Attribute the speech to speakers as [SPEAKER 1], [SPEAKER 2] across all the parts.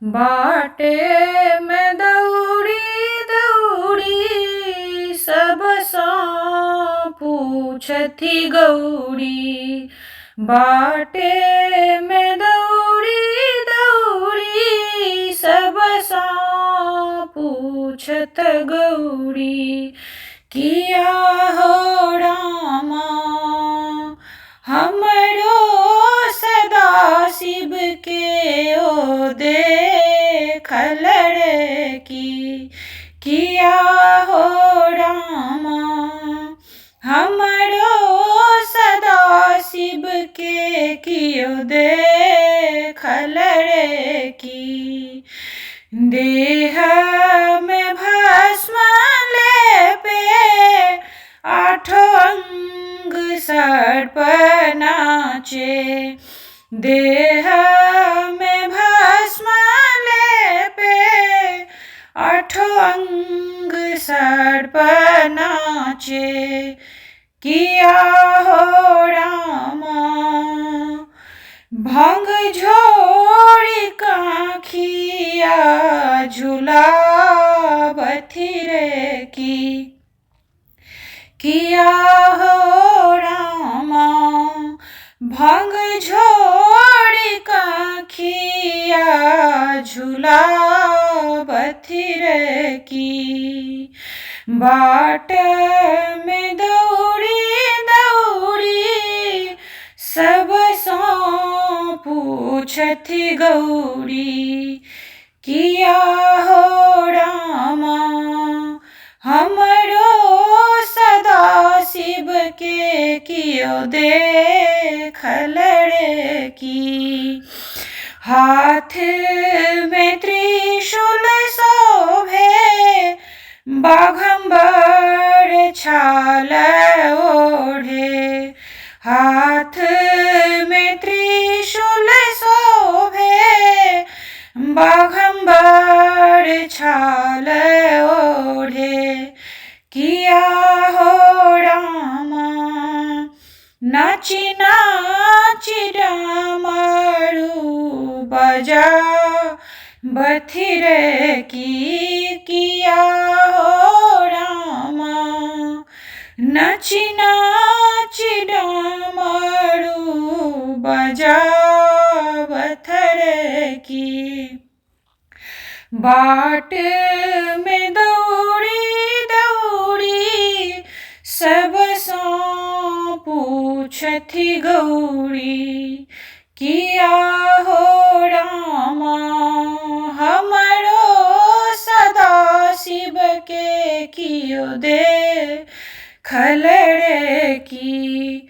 [SPEAKER 1] बाटे में दौड़ी दौड़ी सब सा पूछती गौरी। बाटे में दौड़ी दौड़ी सब सा पूछत गौरी। किया हो रामा हमरो सदा शिव के ओ देखल की। किया हो रामा हमरो सदा शिव के कियो देखल की। देह में भस्म लेपे आठों अंग सर्प नाचे। देह में भस्म लेपे आठों अंग सर्प नाचे। किया हो रामा भंग झोड़ी काखिया झुलावती रे की। किया हो रामा भंग झोड़ी काखिया झुलावती रे की। बाट में दौड़ी दौड़ी सब सा पूछती गौरी। किया हो रामा हमरो सदा शिव के कियो देखल की। हाथ में त्रिशूल शोभे बाघंबर छाल ओढ़े। हाथ में त्रिशूल शोभे बाघंबर छाल ओढ़े। किया हो रामा नाची नाची डमरू बजा बथिर की। किया हो रामा नाची नाची डमरू बजा बथर की। बाट में दौड़ी दौड़ी सब सा पूछती गौरी। किया हो रामा हमरो सदा शिव के कियो देखल की।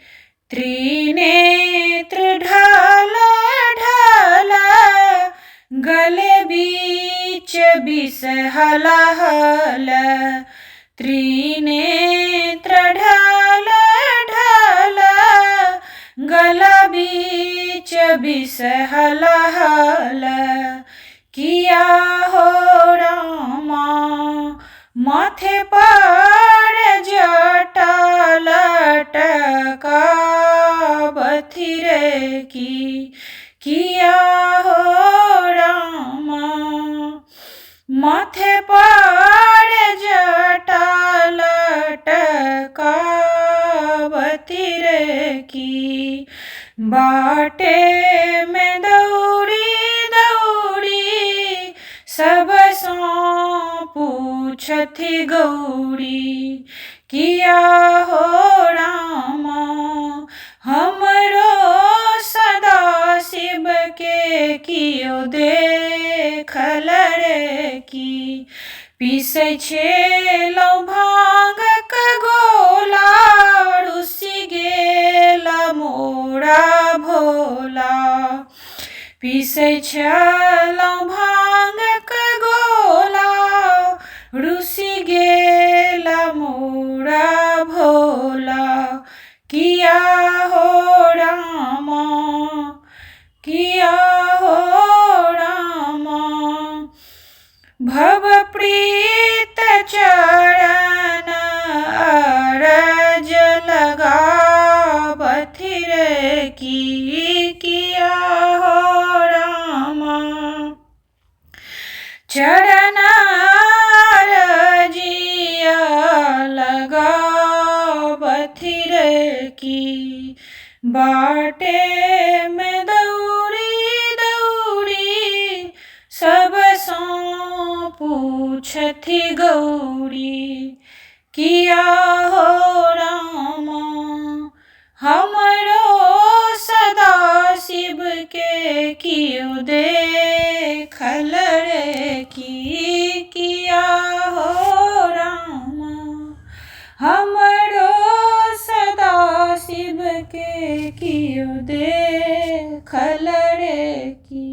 [SPEAKER 1] त्रिनेत्र ढाल ढाल गले बीच बिस हलहल। त्रिनेत्र ढाल ढाल गला बीच बिस हलहल। किया हो रामा माथे पर जटा लटका बथिर की। किया हो रामा माथे पर जटा लटका बथिर की। बाटे में दौड़ी दौड़ी सब सा पूछती गौरी। किया हो रामा हमरो सदा शिव के कियो देखल की। पीसै छेलौ भांगक गोला रुसि गेल मोरा भोला। पीसै छलौ भांगक गोला रुसि गेल मोरा भोला। किया हो रामा किया हो रामा भव प्रीत चरण अरज लगा बथिर की। किया हो रामा चरना रजिया लगा बथिर की बाटे में दौड़ी दौड़ी सब सो पूछथि गौरी किया हो रामा हमरो सदा शिव के कियो देखल रे की किया हो रामा हमरो सदा शिव के कियो देखल रे की।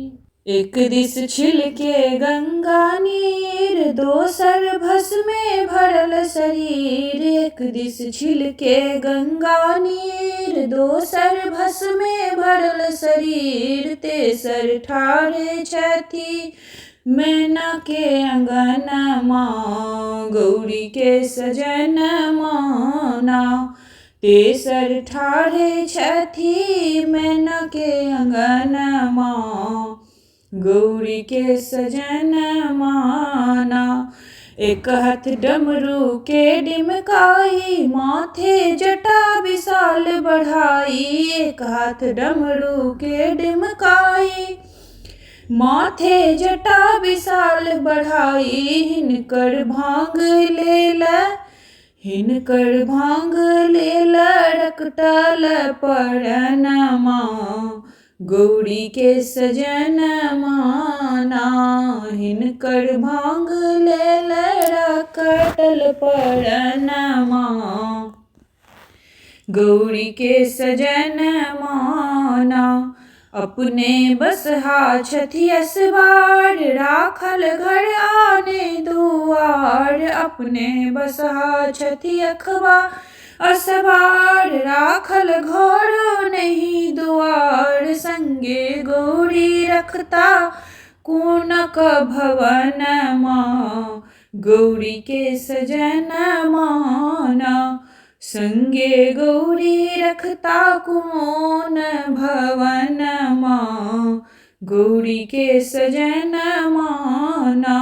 [SPEAKER 1] एक दिस छिलके गंगा नीर दोसर भस्मे भरल शरीर। एक दिस छिलके गंगा नीर दोसर भस्मे भरल शरीर। तेसर ठाढ़े छथि मैना के अंगनमा गौरी के सजनमा ना। तेसर ठाढ़े छथि मैना के अंगनमा गौरी के सजनमा ना। एक हाथ डमरू के डिमकाई माथे जटा विशाल बढ़ाई। एक हाथ डमरू के डिमकाई माथे जटा विशाल बढ़ाई। हिनकर भांग लेल रकटल परनमा गौरी के सजनमा ना। हिनकर भांग लेल रकटल परनमा गौरी के सजनमा ना। अपने बसहा छथि असवार राखल घर आने दुआर। अपने बसहा छथि असवार राखल घर नहीं दुआर। संगे गौरी रखता कोनक भवनमा गौरी के सजनमा ना। संगे गौरी रखता कोन भवनमा गौरी के सजनमा ना।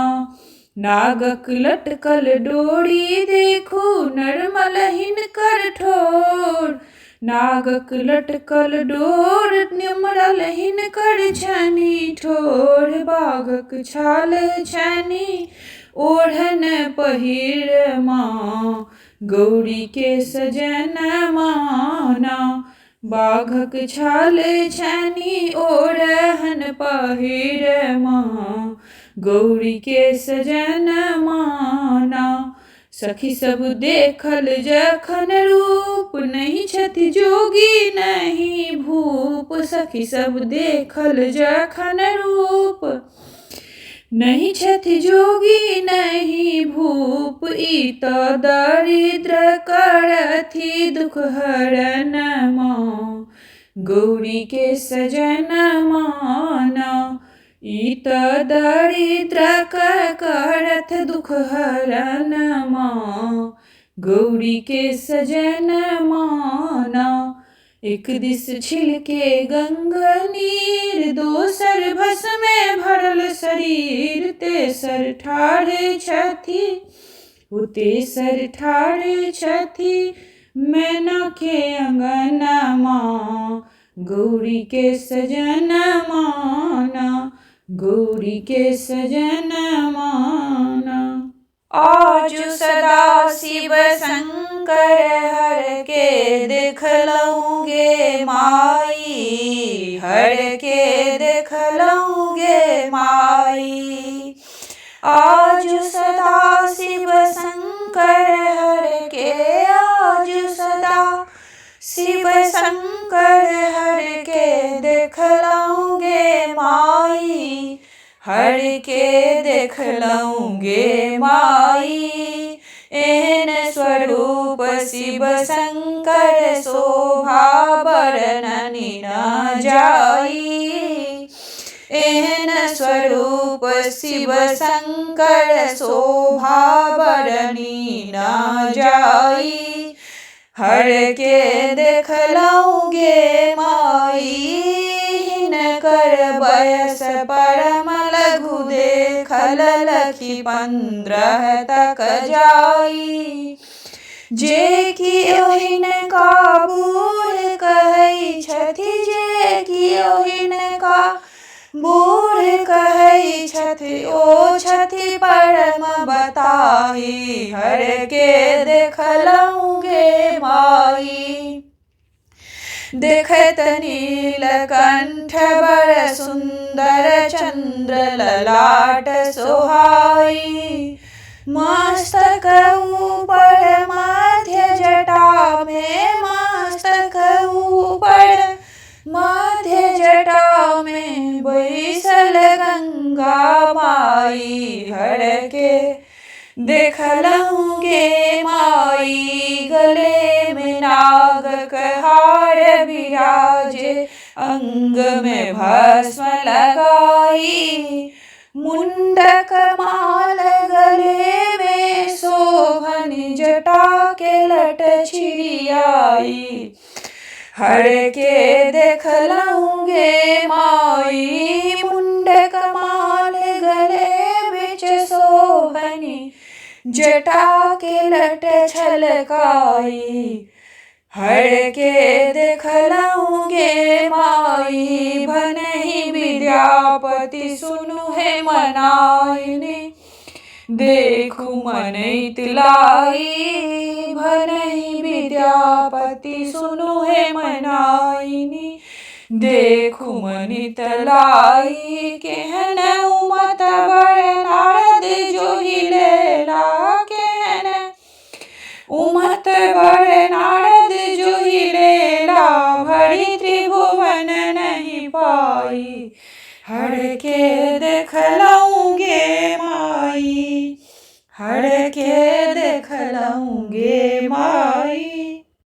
[SPEAKER 1] नागक लटकल डोरी देखू नरमल हिनकर ठोर। नागक लटकल डोर निमरल हिनकर छनि ठोर। बाघक छाल छनि ओढ़न पहिरमा गौरी के सजनमा ना। बाघक छाल छनि ओढ़न पहिरमा गौरी के सजनमा ना। सखी सब देखल जखन रूप नहीं छथि जोगी नहीं भूप। सखी सब देखल जखन रूप नहीं छथि जोगी नहीं भूप। ई त दरिद्र करथि दुख हरनमा गौरी के सजनमा ना। ई त दरिद्र करथ दुख हरनमा गौरी के सजनमा ना। एक दिस छिलके गंगा नीर दोसर भस्मे भरल शरीर। तेसर ठाढ़े छथि मैना के अंगनमा गौरी के सजनमा ना गौरी के सजनमा ना। आजु सदा शिव शंकर हर के देखलहुँगे माई। हर के देखलहुँगे माई। आजु सदा शिव शंकर हर के आजु सदा शिव शंकर हर के देखलहुँगे माई। हर के देखलहुँगे माई। एहन स्वरूप शिव शंकर शोभा वर्णनि न जाई। एहन स्वरूप शिव शंकर शोभा वर्णनि न जाई। हर के देखलहुँगे माई। हिनकर बयस परम लघु दे देखल लखी 15 तक जाई। जे कि ओहिन का बूढ़ कहै छथि, जे कि ओहिन का बूढ़ कहै छथि, ओ छथि परम बताही। हर के देखलहुँ गे माई। देखत नीलकंठ बड़ सुंदर, चंद्र ललाट सोहाई। मस्तक ऊपर मध्य जटा में, मस्तक ऊपर मध्य जटा में बैसल गंगा माई। हर के देखलहुँ गे माई। गले में नाग कहार बिराजे, अंग में भस्म लगाई। मुंडक माल गले में शोभन, जटा के लट छिरियाई। हर के देखलहुँ गे माई। मुंडक माल गले बिच शोभनी, जटा के लट छलकाई। हर के देखलहुँ गे माई। भनहि विद्यापति सुनु हे मनाइनी, देखु मनैत लाई। भनहि विद्यापति सुनु हे मनाइनी, देखु मनित लाई। केहन उमत बड़ नारद जोहि लेला, केहन उमत बड़ नारद जोहि लेला। भरी त्रिभुवन नहीं पाई। हर के देखलहुँ गे माई। हर के देखलहुँ गे माई।